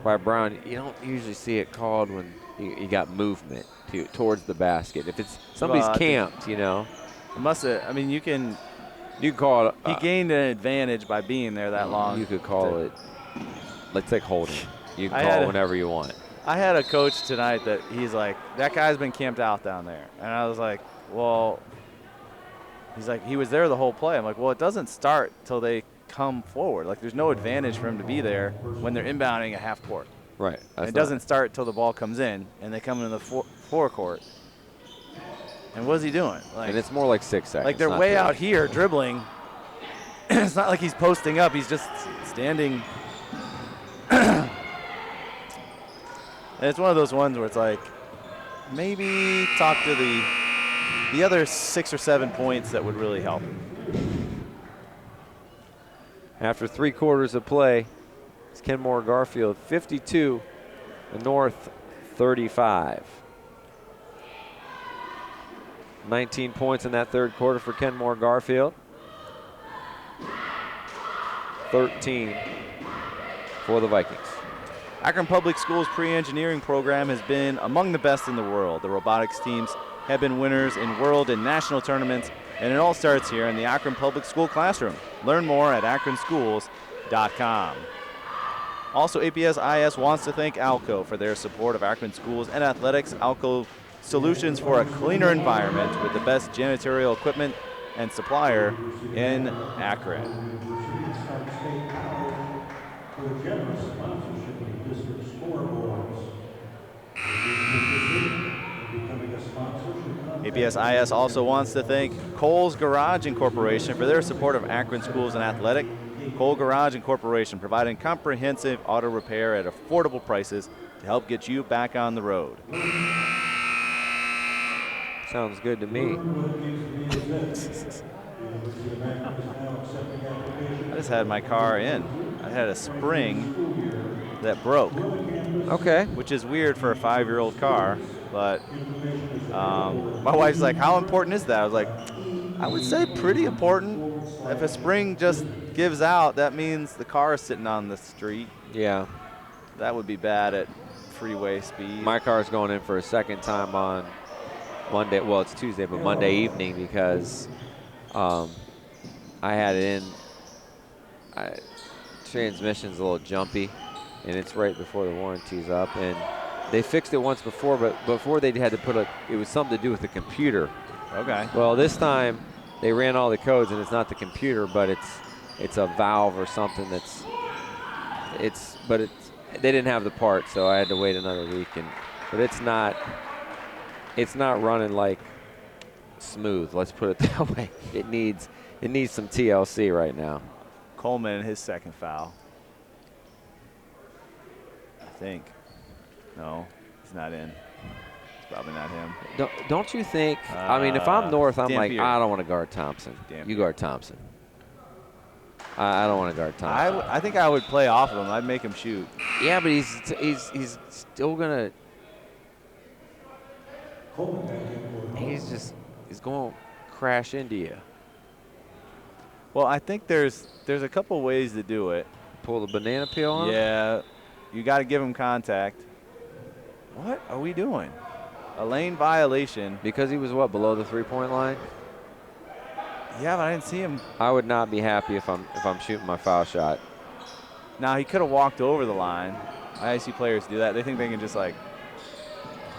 by Brown. You don't usually see it called when you got movement towards the basket. If it's somebody's camped, you know. It must have, I mean, you can call it. He gained an advantage by being there that long. You could call it, let's take holding. You can call it whenever you want. I had a coach tonight that he's like, that guy's been camped out down there. And I was like, well, he's like, he was there the whole play. I'm like, well, it doesn't start till they come forward. Like, there's no advantage for him to be there when they're inbounding a half court. Right. It doesn't start till the ball comes in and they come into the forecourt. And what's he doing? Like, and it's more like 6 seconds. Like, they're way out here dribbling. It's not like he's posting up. He's just standing. And it's one of those ones where it's like, maybe talk to the other 6 or 7 points that would really help. After 3 quarters of play, it's Kenmore-Garfield 52, the North 35. 19 points in that third quarter for Kenmore-Garfield. 13 for the Vikings. Akron Public Schools pre-engineering program has been among the best in the world. The robotics teams have been winners in world and national tournaments, and it all starts here in the Akron Public School classroom. Learn more at akronschools.com. Also, APS-IS wants to thank Alco for their support of Akron schools and athletics. Alco solutions for a cleaner environment with the best janitorial equipment and supplier in Akron. APS-IS also wants to thank Kohl's Garage Incorporation for their support of Akron schools and athletic. Kohl Garage Incorporation, providing comprehensive auto repair at affordable prices to help get you back on the road. Sounds good to me. I just had my car in. I had a spring that broke. Okay. Which is weird for a 5-year-old car, but my wife's like, how important is that? I was like, I would say pretty important. If a spring just gives out, that means the car is sitting on the street. Yeah. That would be bad at freeway speed. My car's going in for a second time on Monday. Well, it's Tuesday, but Monday evening because I had it in. Transmission's a little jumpy, and it's right before the warranty's up. And they fixed it once before, but before they had to put it was something to do with the computer. Okay. Well, this time they ran all the codes, and it's not the computer, but it's a valve or something they didn't have the part, so I had to wait another week. But it's not running like smooth. Let's put it that way. It needs some TLC right now. Coleman, his second foul. I think. No, he's not in. It's probably not him. Don't you think? I mean, if I'm North, I'm like, I don't want to guard Thompson. You guard Thompson. I don't want to guard Thompson. I think I would play off of him. I'd make him shoot. Yeah, but he's still gonna. He's going to crash into you. Well, I think there's a couple ways to do it. Pull the banana peel on him? Yeah, you got to give him contact. What are we doing? A lane violation. Because he was, what, below the three-point line? Yeah, but I didn't see him. I would not be happy if I'm shooting my foul shot. Now, he could have walked over the line. I see players do that. They think they can just, like,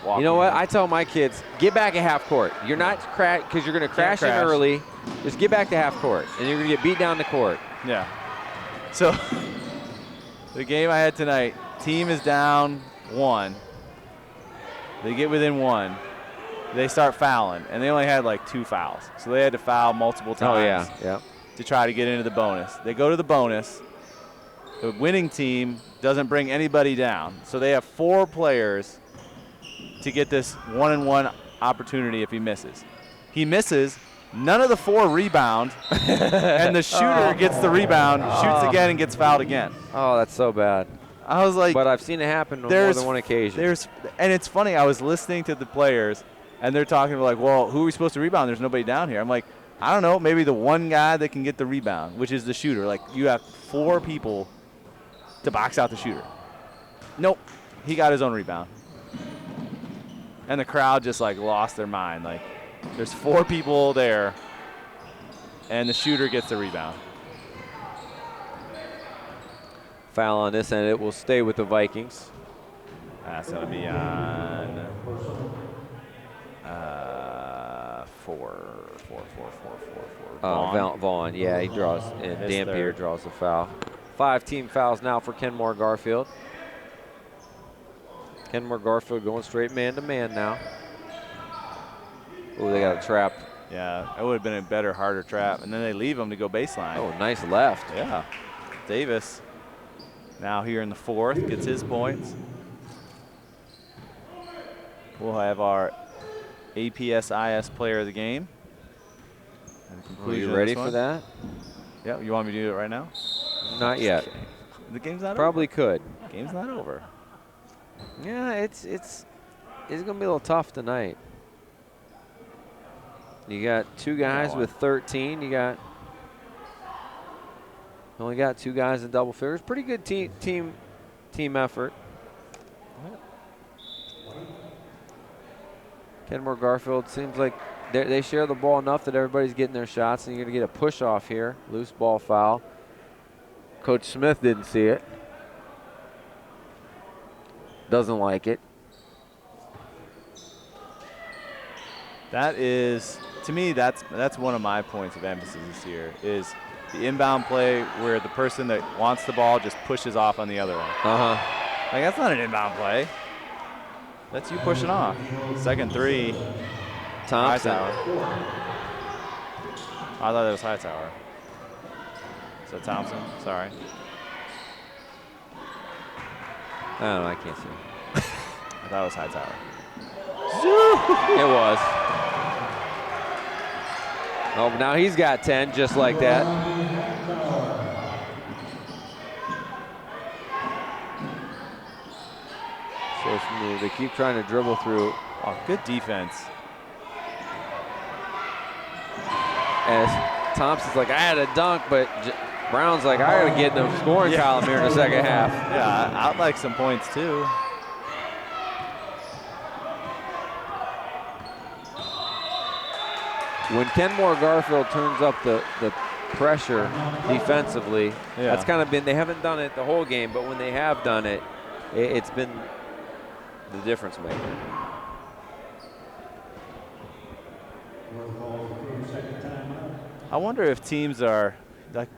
walk. You know what? I tell my kids, get back at half court. You're not because you're going to crash in early. Just get back to half court, and you're going to get beat down the court. Yeah. So, the game I had tonight, team is down 1. They get within 1. They start fouling, and they only had like 2 fouls. So they had to foul multiple times to try to get into the bonus. They go to the bonus. The winning team doesn't bring anybody down. So they have 4 players to get this 1-and-1 opportunity if he misses. He misses. None of the 4 rebound, and the shooter gets the rebound, shoots again, and gets fouled again. Oh, that's so bad. I was like, but I've seen it happen on more than one occasion. And it's funny. I was listening to the players, and they're talking like, well, who are we supposed to rebound? There's nobody down here. I'm like, I don't know. Maybe the one guy that can get the rebound, which is the shooter. Like, you have 4 people to box out the shooter. Nope. He got his own rebound. And the crowd just, like, lost their mind. Like, there's 4 people there, and the shooter gets the rebound. Foul on this end. It will stay with the Vikings. That's going to be on 4. Vaughn, yeah, he draws, and Dampier draws the foul. 5 team fouls now for Kenmore-Garfield. Kenmore-Garfield going straight man-to-man now. Oh, they got a trap. Yeah, it would have been a better, harder trap. And then they leave him to go baseline. Oh, nice left. Yeah. Davis now here in the 4th gets his points. We'll have our APS-IS player of the game. Are you ready for that? Yeah, you want me to do it right now? Not yet. Okay. The game's not Probably over. Could. Game's not over. Yeah, it's going to be a little tough tonight. You got two guys with 13. You only got two guys in double figures. Pretty good team effort. Kenmore-Garfield seems like they share the ball enough that everybody's getting their shots, and you're going to get a push off here. Loose ball foul. Coach Smith didn't see it. Doesn't like it. That is, to me, that's one of my points of emphasis this year is the inbound play where the person that wants the ball just pushes off on the other one. Like, that's not an inbound play. That's you pushing off. Second three. Thompson. Hightower. I thought that was Hightower. Is that Thompson? Sorry. I don't know. I can't see. I thought it was Hightower. It was. Oh, now he's got 10 just like that. So smooth. They keep trying to dribble through. Oh, good defense. As Thompson's like, I had a dunk, but Brown's like, I got to get in the scoring column here in the second half. Yeah, I'd like some points too. When Kenmore-Garfield turns up the pressure defensively, that's kind of been, they haven't done it the whole game, but when they have done it, it's been the difference maker. I wonder if teams are like,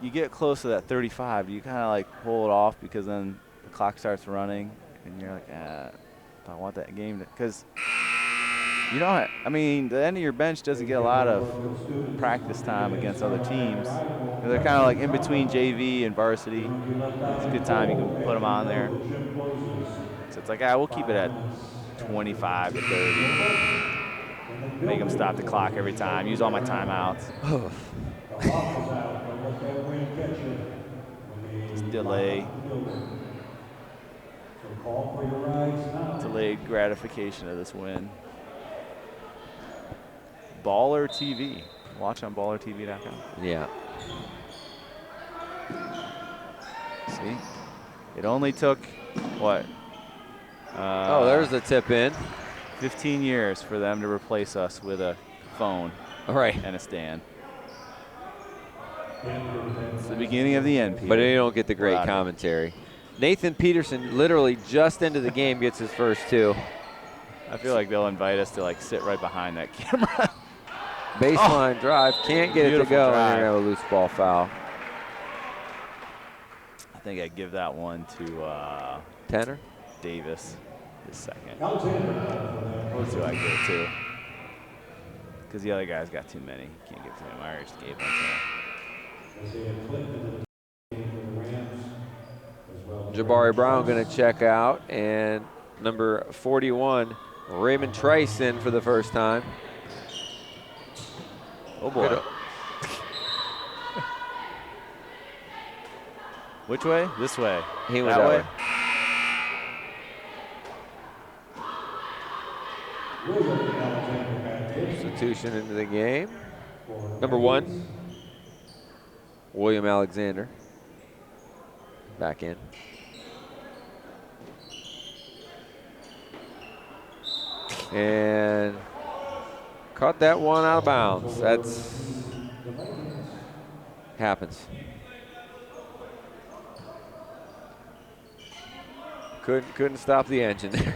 you get close to that 35, do you kind of like pull it off because then the clock starts running and you're like, I want that game to, because you don't, I mean, the end of your bench doesn't get a lot of practice time against other teams. They're kind of like in between JV and varsity. It's a good time you can put them on there. So it's like, we'll keep it at 25 to 30. Make them stop the clock every time. Use all my timeouts. Just delay. Delayed gratification of this win. Baller TV. Watch on ballertv.com. Yeah. See? It only took, what? Oh, there's the tip in. 15 years for them to replace us with a phone and a stand. It's the beginning of the end, Peter. But you don't get the great commentary. Nathan Peterson literally just into the game gets his first two. I feel like they'll invite us to like sit right behind that camera. Baseline drive, can't get it to go, drive. and you're going to have a loose ball foul. I think I'd give that one to Tanner Davis, his second. Who's who I give it to? Because the other guy's got too many. Can't give it to him. I already just gave one to him. Jabari Brown going to check out, and number 41, Raymond Trice in for the first time. Oh boy. Which way? This way. He went that way. Substitution into the game. Number 1, William Alexander. Back in. And caught that one out of bounds. That's happens. Couldn't stop the engine there.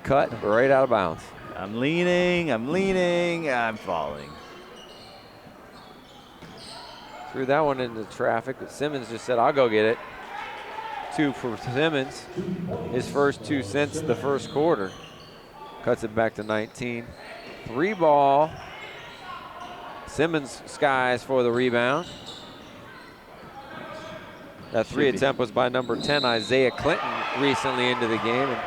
Cut right out of bounds. I'm leaning, I'm falling. Threw that one into traffic, but Simmons just said, I'll go get it. 2 for Simmons. His first 2 since the first quarter. Cuts it back to 19. 3 ball. Simmons skies for the rebound. That 3 attempt was by number 10, Isaiah Clinton, recently into the game. And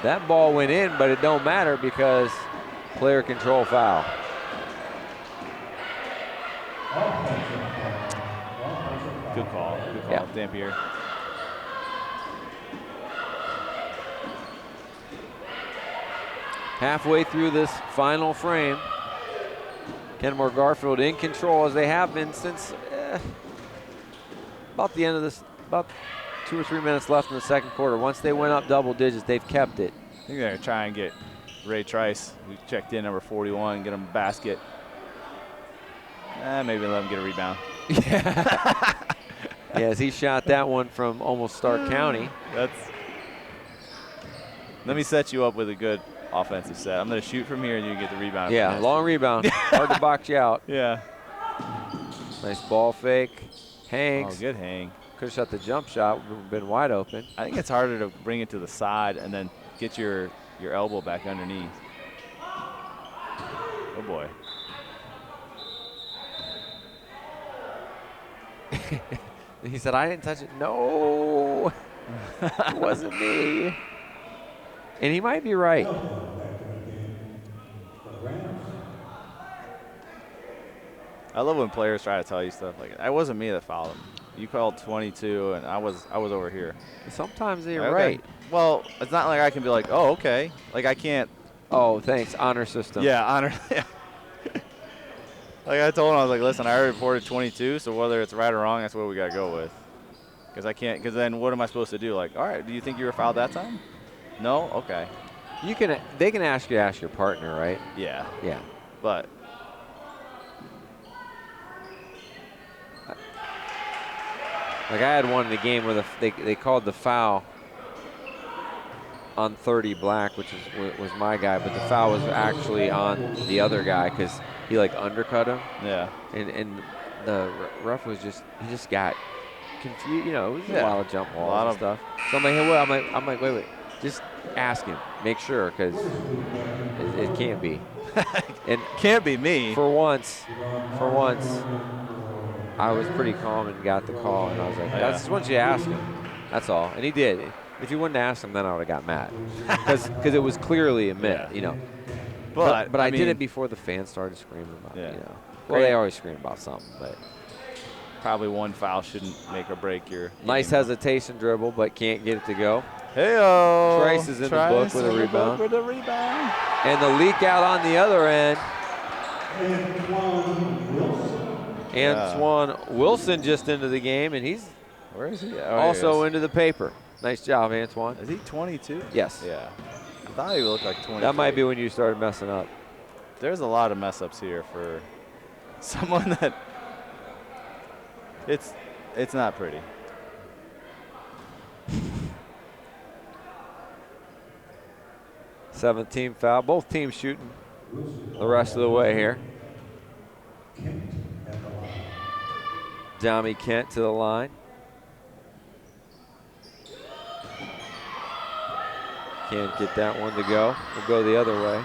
that ball went in, but it don't matter because player control foul. Good call. Yeah. Dampier. halfway through this final frame. Kenmore-Garfield in control as they have been since about the end of this, about 2 or 3 minutes left in the second quarter. Once they went up double digits, they've kept it. I think they're going to try and get Ray Trice, who checked in, number 41, get him a basket. Maybe let him get a rebound. Yeah. As he shot that one from almost Stark County. Let me set you up with a good offensive set. I'm going to shoot from here, and you get the rebound. Yeah, long rebound. Hard to box you out. Yeah. Nice ball fake. Hangs. Oh, good hang. Could have shot the jump shot, been wide open. I think it's harder to bring it to the side and then get your elbow back underneath. Oh, boy. He said, I didn't touch it. No, it wasn't me. And he might be right. I love when players try to tell you stuff like, "It wasn't me that fouled him. You called 22, and I was over here." Sometimes they're Okay. right. Well, it's not like I can be like, "Oh, okay." Like I can't. Oh, thanks. Honor system. Yeah, honor. Like I told him, I was like, "Listen, I already reported 22, so whether it's right or wrong, that's what we got to go with." Because I can't. Because then, what am I supposed to do? Like, all right, do you think you were fouled that time? No. Okay. They can ask you to ask your partner, right? Yeah. Yeah. But. Like I had one in the game where they called the foul on 30 Black, which was my guy, but the foul was actually on the other guy because he like undercut him. Yeah. And the ref was he just got confused. You know, it was a lot of jump balls and stuff. So I'm like, hey, well, I'm like, wait, just ask him, make sure, because it can't be. And can't be me. For once. I was pretty calm and got the call, and I was like, I just want you to ask him. That's all. And he did. If you wouldn't ask him, then I would have got mad. Because it was clearly a myth, you know. But I did it before the fans started screaming about it, you know. Well, they always scream about something, but. Probably one foul shouldn't make or break your Nice hesitation dribble, but can't get it to go. Hey-oh. Trice is in the book with a rebound. With a rebound. And the leak out on the other end. Antoine Wilson just into the game, and he's where is he? Also into the paper. Nice job, Antoine. Is he 22? Yes. Yeah. I thought he looked like 20. That might be when you started messing up. There's a lot of mess ups here for someone that it's not pretty. Seventh team foul. Both teams shooting the rest of the way here. Dami Kent to the line. Can't get that one to go. We'll go the other way.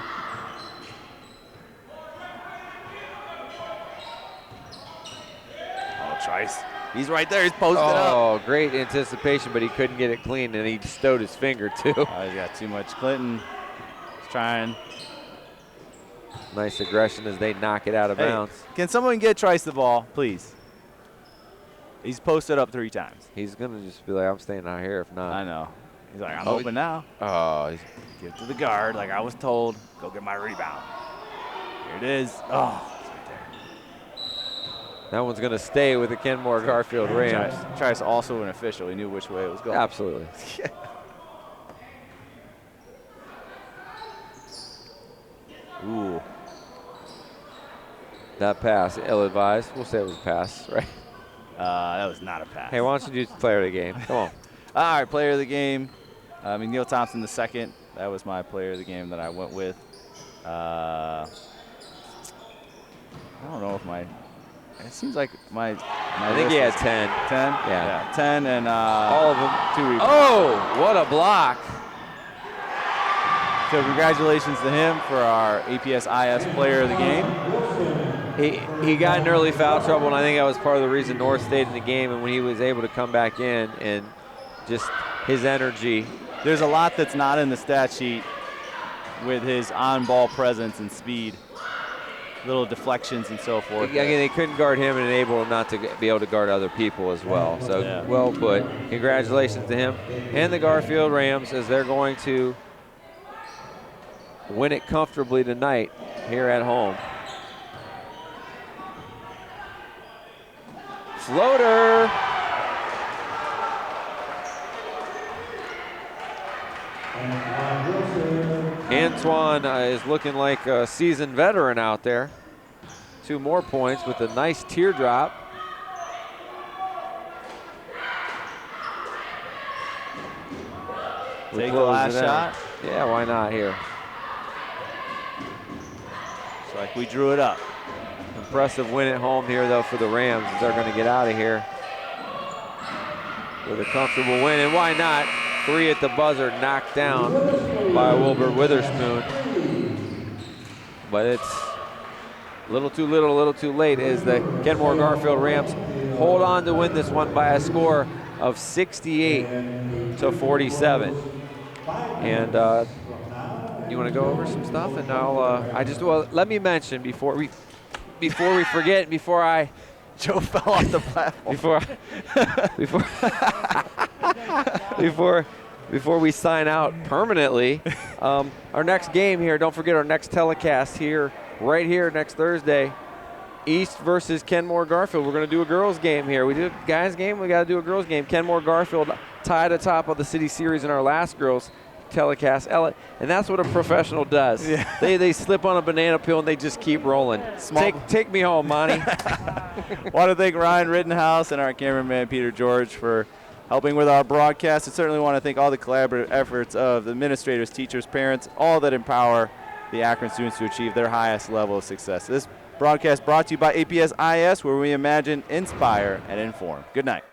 Oh, Trice. He's right there. He's posted up. Oh, great anticipation, but he couldn't get it clean, and he stowed his finger, too. Oh, he's got too much. Clinton is trying. Nice aggression as they knock it out of bounds. Can someone get Trice the ball, please? He's posted up 3 times. He's going to just be like, I'm staying out here if not. I know. He's like, I'm open now. Oh, give it to the guard like I was told. Go get my rebound. Here it is. Oh, it's right there. That one's going to stay with the Kenmore-Garfield Rams. Trice also an official. He knew which way it was going. Absolutely. Ooh. That pass, ill-advised. We'll say it was a pass, right? That was not a pass. Hey, why don't you do player of the game? Come on. All right, player of the game. Neil Thompson II. That was my player of the game that I went with. I don't know if it seems like my I think he had 10. 10? Yeah. 10 and all of them. 2 rebounds. Oh, what a block. So congratulations to him for our APS-IS player of the game. He got in early foul trouble, and I think that was part of the reason North stayed in the game, and when he was able to come back in and just his energy. There's a lot that's not in the stat sheet with his on-ball presence and speed, little deflections and so forth. Again, they couldn't guard him and enable him not to be able to guard other people as well. So well put. Congratulations to him and the Garfield Rams as they're going to win it comfortably tonight here at home. Floater. Antoine is looking like a seasoned veteran out there. 2 more points with a nice teardrop. Take the last shot. Yeah, why not here? It's like we drew it up. Impressive win at home here, though, for the Rams as they're going to get out of here with a comfortable win. And why not? 3 at the buzzer, knocked down by Wilbur Witherspoon. But it's a little too little, a little too late as the Kenmore-Garfield Rams hold on to win this one by a score of 68-47. And you want to go over some stuff? And well, let me mention before we forget, Joe fell off the platform. Before we sign out permanently, our next game here, don't forget our next telecast here, right here next Thursday, East versus Kenmore-Garfield. We're going to do a girls game here. We did a guys game, we got to do a girls game. Kenmore-Garfield tied atop of the city series in our last girls telecast. And that's what a professional does. Yeah. They slip on a banana peel and they just keep rolling. Take me home, Monty. Want to thank Ryan Rittenhouse and our cameraman Peter George for helping with our broadcast. I certainly want to thank all the collaborative efforts of the administrators, teachers, parents, all that empower the Akron students to achieve their highest level of success. This broadcast brought to you by APS IS, where we imagine, inspire, and inform. Good night.